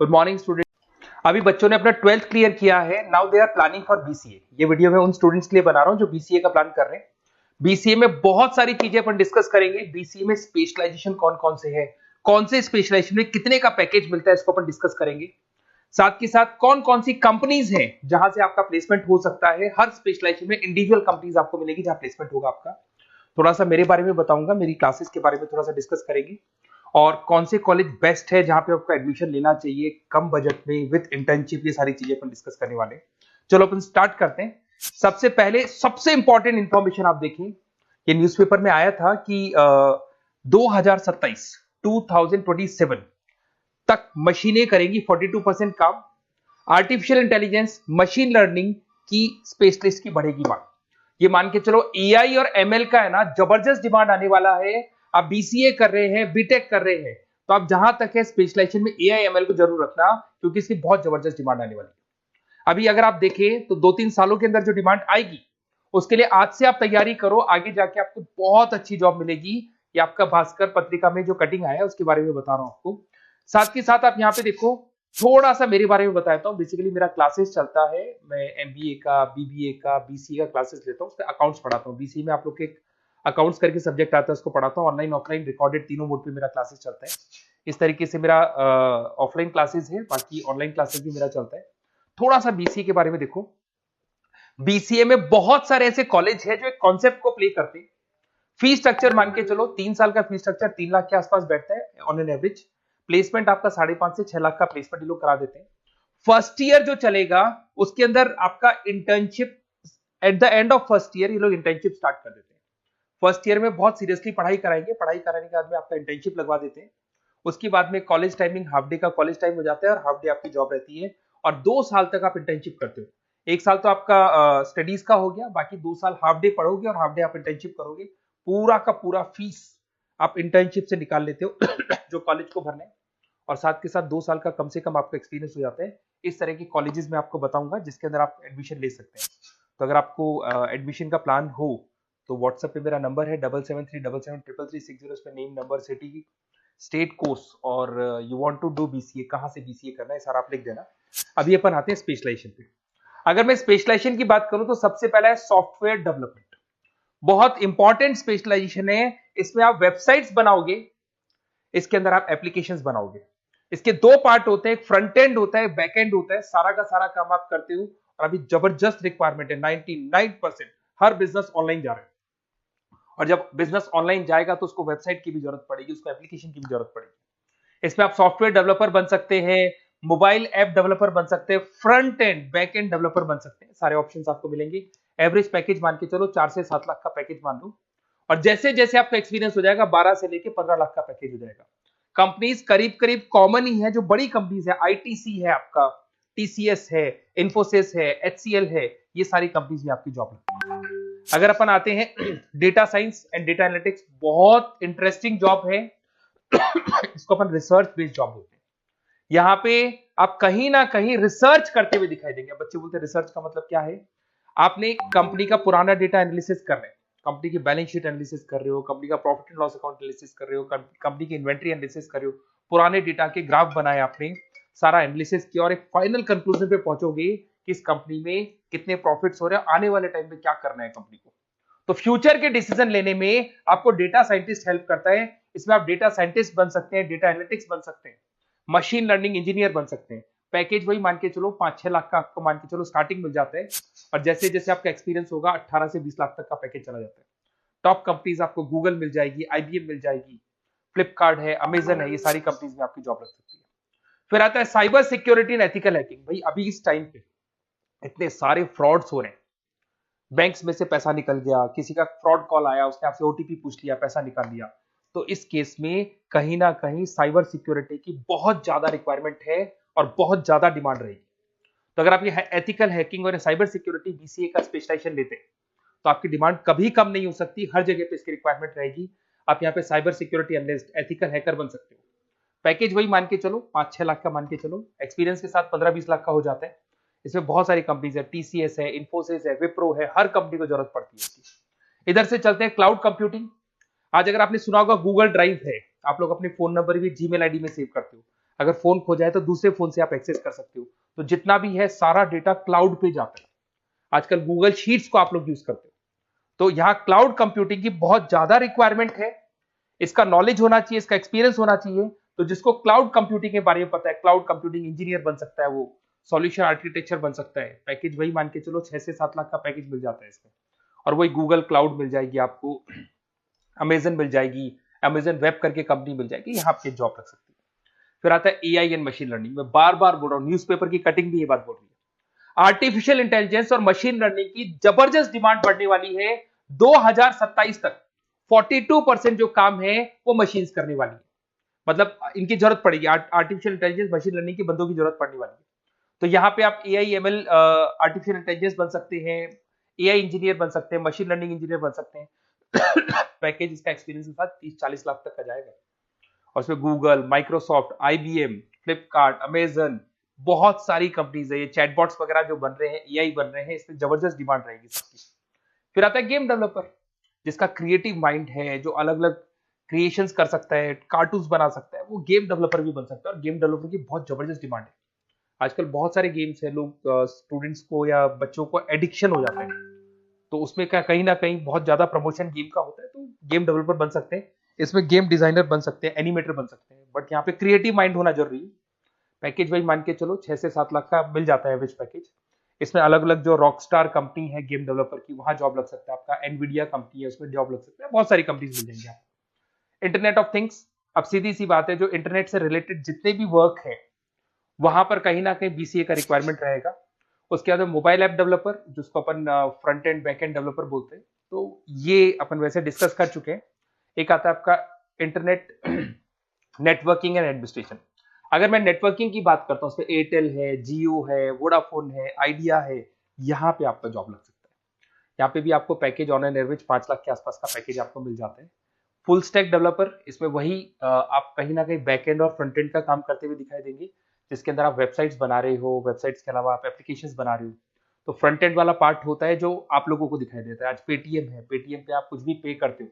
Good morning student. अभी बच्चों ने अपना 12th क्लियर किया है। Now they are planning for BCA. ये वीडियो मैं उन स्टूडेंट्स के लिए बना रहा हूं जो बीसीए का प्लान कर रहे हैं। बीसीए में बहुत सारी चीजें अपन डिस्कस करेंगे। बीसीए में स्पेशलाइजेशन कौन कौन से है, कौन से स्पेशलाइजेशन में कितने का पैकेज मिलता है, इसको अपन डिस्कस करेंगे। साथ के साथ कौन कौन सी कंपनीज हैं जहां से आपका प्लेसमेंट हो सकता है। हर स्पेशलाइजेशन में इंडिविजुअल कंपनीज आपको मिलेगी जहां प्लेसमेंट होगा आपका। थोड़ा सा मेरे बारे में बताऊंगा, मेरी क्लासेस के बारे में थोड़ा सा डिस्कस करेंगे और कौन से कॉलेज बेस्ट है जहां पे आपको एडमिशन लेना चाहिए कम बजट में विद इंटर्नशिप। ये सारी चीजें अपन डिस्कस करने वाले हैं। चलो अपन स्टार्ट करते हैं। सबसे पहले सबसे इंपॉर्टेंट इंफॉर्मेशन आप देखें, ये न्यूज़पेपर में आया था कि 2027 तक मशीनें करेंगी 42% काम। आर्टिफिशियल इंटेलिजेंस, मशीन लर्निंग की स्पेशलिस्ट की बढ़ेगी मांग। ये मान के चलो एआई और एमएल का है ना जबरदस्त डिमांड आने वाला है। आप बीसीए कर रहे हैं, बीटेक कर रहे हैं, तो आप जहां तक है स्पेशलाइजेशन में एआई एमएल को जरूर रखना, क्योंकि इसकी बहुत जबरदस्त डिमांड आने वाली है। अभी अगर आप देखें तो 2-3 सालों के अंदर जो डिमांड आएगी उसके लिए आज से आप तैयारी करो, आगे जाके आपको बहुत अच्छी जॉब मिलेगी। ये आपका भास्कर पत्रिका में जो कटिंग आया है उसके बारे में बता रहा हूं आपको। साथ के साथ आप यहाँ पे देखो, थोड़ा सा मेरे बारे में बताता हूँ। बेसिकली मेरा क्लासेस चलता है, मैं एमबीए का, बीबीए का, बीसीए का क्लासेस लेता हूँ, उसमें अकाउंट्स पढ़ाता हूँ। बीसीए में आप लोग के अकाउंट्स करके सब्जेक्ट आता है, उसको पढ़ाता हूँ। ऑनलाइन ऑफलाइन रिकॉर्डेड तीनों मोड पे मेरा क्लासेस चलता है। इस तरीके से मेरा ऑफलाइन क्लासेस है, बाकी ऑनलाइन क्लासेस भी मेरा चलता है। थोड़ा सा बीसीए के बारे में देखो। बीसीए में बहुत सारे ऐसे कॉलेज है जो एक कॉन्सेप्ट को प्ले करते हैं। फी स्ट्रक्चर मान के चलो 3 साल का फी स्ट्रक्चर 3 लाख के आसपास बैठता है ऑन एन एवरेज। प्लेसमेंट आपका 5.5 से 6 लाख का प्लेसमेंट ये लोग करा देते हैं। फर्स्ट ईयर जो चलेगा उसके अंदर आपका internship, at the end of first year ये लोग इंटर्नशिप स्टार्ट कर देते हैं। फर्स्ट ईयर में बहुत सीरियसली पढ़ाई कराएंगे, पढ़ाई कराने के बाद में आपका इंटर्नशिप लगवा देते हैं। उसके बाद में कॉलेज टाइमिंग हाफ डे का कॉलेज टाइम हो जाता है और हाफ डे आपकी जॉब रहती है। और 2 साल तक आप इंटर्नशिप करते हो। 1 साल तो आपका स्टडीज का हो गया, बाकी 2 साल हाफ डे पढ़ोगे और हाफ डे आप इंटर्नशिप करोगे। पूरा का पूरा फीस आप इंटर्नशिप से निकाल लेते हो जो कॉलेज को भरना है। और साथ के साथ 2 साल का कम से कम आपका एक्सपीरियंस हो जाता है। इस तरह के कॉलेजेस में आपको बताऊंगा जिसके अंदर आप एडमिशन ले सकते हैं। तो अगर आपको एडमिशन का प्लान हो तो व्हाट्सएप पे मेरा नंबर है 7737733360। इस पे name, number, city, state, course और you want to do BCA, कहां से बीसीए करना है सारा आप लिख देना। अभी अपन आते हैं स्पेशलाइजेशन पे। अगर मैं स्पेशलाइजेशन की बात करूं तो सबसे पहला है सॉफ्टवेयर डेवलपमेंट। बहुत इंपॉर्टेंट स्पेशलाइजेशन है। इसमें आप वेबसाइट्स बनाओगे, इसके अंदर आप एप्लीकेशंस बनाओगे। इसके 2 पार्ट होते हैं, एक फ्रंट एंड होता है, बैक एंड होता है। सारा का सारा काम आप करते हो और अभी जबरदस्त रिक्वायरमेंट है। 99% हर बिजनेस ऑनलाइन जा रहा है और जब बिजनेस ऑनलाइन जाएगा तो उसको वेबसाइट की भी जरूरत पड़ेगी, उसको एप्लीकेशन की भी जरूरत पड़ेगी। इसमें आप सॉफ्टवेयर डेवलपर बन सकते हैं, मोबाइल ऐप डेवलपर बन सकते हैं, front end back end developer बन सकते हैं। सारे ऑप्शंस आपको मिलेंगे। एवरेज पैकेज मान के चलो 4 से 7 लाख का पैकेज मान लो। और जैसे जैसे आपका एक्सपीरियंस हो जाएगा 12 से लेके 15 लाख का पैकेज हो जाएगा। कंपनीज करीब करीब कॉमन ही है, जो बड़ी कंपनीज है, आईटीसी है आपका, टीसीएस है, इन्फोसिस है, एचसीएल है, ये सारी कंपनीज में आपकी जॉब लगती है। अगर अपन आते हैं data science and data analytics, बहुत इंटरेस्टिंग जॉब है। इसको अपन रिसर्च बेस्ड जॉब बोलते हैं। यहाँ पे आप कहीं ना कहीं रिसर्च करते हुए दिखाई देंगे। बच्चे बोलते हैं रिसर्च का मतलब क्या है? आपने कंपनी का पुराना डेटा एनालिसिस कर रहे हैं, कंपनी की बैलेंस शीट एनालिसिस कर रहे हो, कंपनी का profit and loss account analysis कर रहे हो, कंपनी की इन्वेंट्री एनालिसिस कर रहे हो, पुराने डेटा के ग्राफ बनाए आपने, सारा एनालिसिस किया और एक फाइनल कंक्लूजन पे पहुंचोगे कि इस कंपनी में कितने प्रॉफिट्स हो रहे हैं, आने वाले टाइम में क्या करना है कंपनी को। तो फ्यूचर के डिसीजन लेने में आपको डेटा साइंटिस्ट हेल्प करता है। इसमें आप डेटा साइंटिस्ट बन सकते हैं, डेटा एनालिटिक्स बन सकते हैं, मशीन लर्निंग इंजीनियर बन सकते हैं। पैकेज वही मान के चलो 5-6 लाख का आपको मान के चलो स्टार्टिंग मिल जाता है। और जैसे जैसे आपका एक्सपीरियंस होगा 18 से 20 लाख तक का पैकेज चला जाता है। टॉप कंपनीज आपको गूगल मिल जाएगी, आईबीएम मिल जाएगी, फ्लिपकार्ट है, अमेजन है, ये सारी कंपनीज में आपकी जॉब लग सकती है। फिर आता है cyber security and ethical hacking. भाई अभी इस टाइम पे इतने सारे फ्रॉड्स हो रहे हैं। बैंक्स में से पैसा निकल गया, किसी का फ्रॉड कॉल आया, उसने आपसे ओटीपी पूछ लिया, पैसा निकाल लिया। तो इस केस में कहीं ना कहीं साइबर सिक्योरिटी की बहुत ज्यादा रिक्वायरमेंट है और बहुत ज्यादा डिमांड रहेगी। तो अगर आप ये एथिकल हैकिंग और साइबर सिक्योरिटी बीसीए का स्पेशलाइजेशन लेते हैं तो आपकी डिमांड कभी कम नहीं हो सकती, हर जगह पे इसकी रिक्वायरमेंट रहेगी। आप यहाँ पे cyber security analyst, ethical hacker बन सकते हो। पैकेज वही मान के चलो 5-6 लाख का मान के चलो, एक्सपीरियंस के साथ 15-20 लाख का हो जाता है। इसमें बहुत सारी कंपनीज है, टीसीएस है, इन्फोसिस है, विप्रो है, हर कंपनी को जरूरत पड़ती है इसकी। इधर से चलते हैं क्लाउड कंप्यूटिंग। आज अगर आपने सुना होगा गूगल ड्राइव है, आप लोग अपने फोन नंबर भी जीमेल आईडी में सेव करते हो। अगर फोन खो जाए तो दूसरे फोन से आप एक्सेस कर सकते हो। तो जितना भी है सारा डेटा क्लाउड पे जाता है। आजकल गूगल शीट्स को आप लोग यूज करते हो, तो यहाँ क्लाउड कंप्यूटिंग की बहुत ज्यादा रिक्वायरमेंट है। इसका नॉलेज होना चाहिए, इसका एक्सपीरियंस होना चाहिए। तो जिसको क्लाउड कंप्यूटिंग के बारे में पता है, क्लाउड कंप्यूटिंग इंजीनियर बन सकता है, वो सॉल्यूशन आर्किटेक्चर बन सकता है। पैकेज वही मान के चलो 6 से 7 लाख का पैकेज मिल जाता है इसमें, और वही गूगल क्लाउड मिल जाएगी आपको, अमेजन मिल जाएगी, अमेजन वेब करके कंपनी मिल जाएगी, यहाँ आपके जॉब लग सकती है। फिर आता है एआई एंड मशीन लर्निंग। मैं बार बार बोल रहा हूँ, न्यूज़पेपर की कटिंग भी ये बात बोल रही है। आर्टिफिशियल इंटेलिजेंस और मशीन लर्निंग की जबरदस्त डिमांड बढ़ने वाली है 2027 तक। 42% जो काम है वो मशीन्स करने वाली है, मतलब इनकी जरूरत पड़ेगी। आर्टिफिशियल इंटेलिजेंस मशीन लर्निंग की बंदों की जरूरत पड़ने वाली है। तो यहाँ पे आप एआई एमएल आर्टिफिशियल इंटेलिजेंस बन सकते हैं, एआई इंजीनियर बन सकते हैं, मशीन लर्निंग इंजीनियर बन सकते हैं। पैकेज इसका एक्सपीरियंस के साथ 30-40 लाख तक का जाएगा। और उसमें Google, Microsoft, IBM, Flipkart, Amazon, बहुत सारी कंपनीज है। ये चैटबॉट्स वगैरह जो बन रहे हैं, एआई बन रहे हैं, इसमें जबरदस्त डिमांड रहेगी सबकी। फिर आता है गेम डेवलपर, जिसका क्रिएटिव माइंड है, जो अलग अलग क्रिएशंस कर सकता है, कार्टून्स बना सकता है, वो गेम डेवलपर भी बन सकता है। और गेम डेवलपर की बहुत जबरदस्त डिमांड है। आजकल बहुत सारे गेम्स है, लोग स्टूडेंट्स को या बच्चों को एडिक्शन हो जाता है, तो उसमें क्या कहीं ना कहीं बहुत ज्यादा प्रमोशन गेम का होता है। तो गेम डेवलपर बन सकते हैं, इसमें गेम डिजाइनर बन सकते हैं, एनिमेटर बन सकते हैं, बट यहाँ पे क्रिएटिव माइंड होना जरूरी है। पैकेज वही मान के चलो 6 से 7 लाख का मिल जाता है एवरेज पैकेज। इसमें अलग अलग जो रॉकस्टार कंपनी है गेम डेवलपर की, वहां जॉब लग सकता है आपका। एनवीडिया कंपनी है, उसमें जॉब लग सकता है। बहुत सारी कंपनीज मिल जाएंगी आपको। इंटरनेट ऑफ थिंग्स, अब सीधी सी बात है, जो इंटरनेट से रिलेटेड जितने भी वर्क है वहां पर कहीं ना कहीं बीसीए का रिक्वायरमेंट रहेगा। उसके बाद मोबाइल ऐप डेवलपर, जिसको अपन front end back end developer बोलते हैं, तो ये अपन वैसे डिस्कस कर चुके हैं। एक आता है आपका इंटरनेट नेटवर्किंग एंड एडमिनिस्ट्रेशन। अगर मैं नेटवर्किंग की बात करता हूँ, उसमें एयरटेल है, जियो है, वोडाफोन है, आइडिया है, यहाँ पे आपका जॉब लग सकता है। यहाँ पे भी आपको package on an average 5 lakh के आसपास का पैकेज आपको मिल जाता है। फुल स्टैक डेवलपर, इसमें वही आप कहीं ना कहीं बैक एंड और फ्रंट एंड का काम करते हुए दिखाई देंगे, जिसके अंदर आप वेबसाइट्स बना रहे हो, वेबसाइट्स के अलावा आप एप्लीकेशंस बना रहे हो। तो फ्रंट एंड वाला पार्ट होता है जो आप लोगों को दिखाई देता है। आज पेटीएम है, पेटीएम पे आप कुछ भी पे करते हो,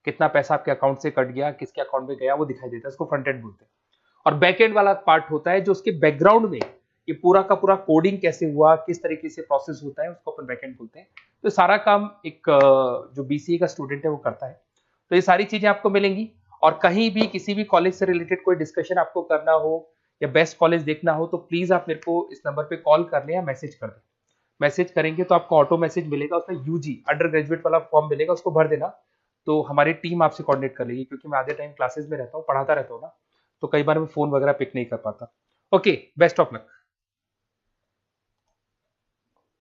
कितना पैसा आपके अकाउंट से कट गया, किसके अकाउंट में गया, वो दिखाई देता है, उसको फ्रंट एंड बोलते हैं। और बैक एंड वाला पार्ट होता है जो उसके बैकग्राउंड में ये पूरा का पूरा कोडिंग कैसे हुआ, किस तरीके से प्रोसेस होता है, उसको अपन बैक एंड बोलते हैं। तो सारा काम एक जो बीसीए का स्टूडेंट है वो करता है। तो ये सारी चीजें आपको मिलेंगी। और कहीं भी किसी भी कॉलेज से रिलेटेड कोई डिस्कशन आपको करना हो या बेस्ट कॉलेज देखना हो, तो प्लीज आप मेरे को इस नंबर पे कॉल कर लें या मैसेज कर दें। मैसेज करेंगे तो आपको ऑटो मैसेज मिलेगा, उसमें यूजी अंडर ग्रेजुएट वाला फॉर्म मिलेगा, उसको भर देना। तो हमारी टीम आपसे कोऑर्डिनेट कर लेगी, क्योंकि मैं आधे टाइम क्लासेस में रहता हूँ, पढ़ाता रहता हूँ ना, तो कई बार मैं फोन वगैरह पिक नहीं कर पाता। Okay, best of luck.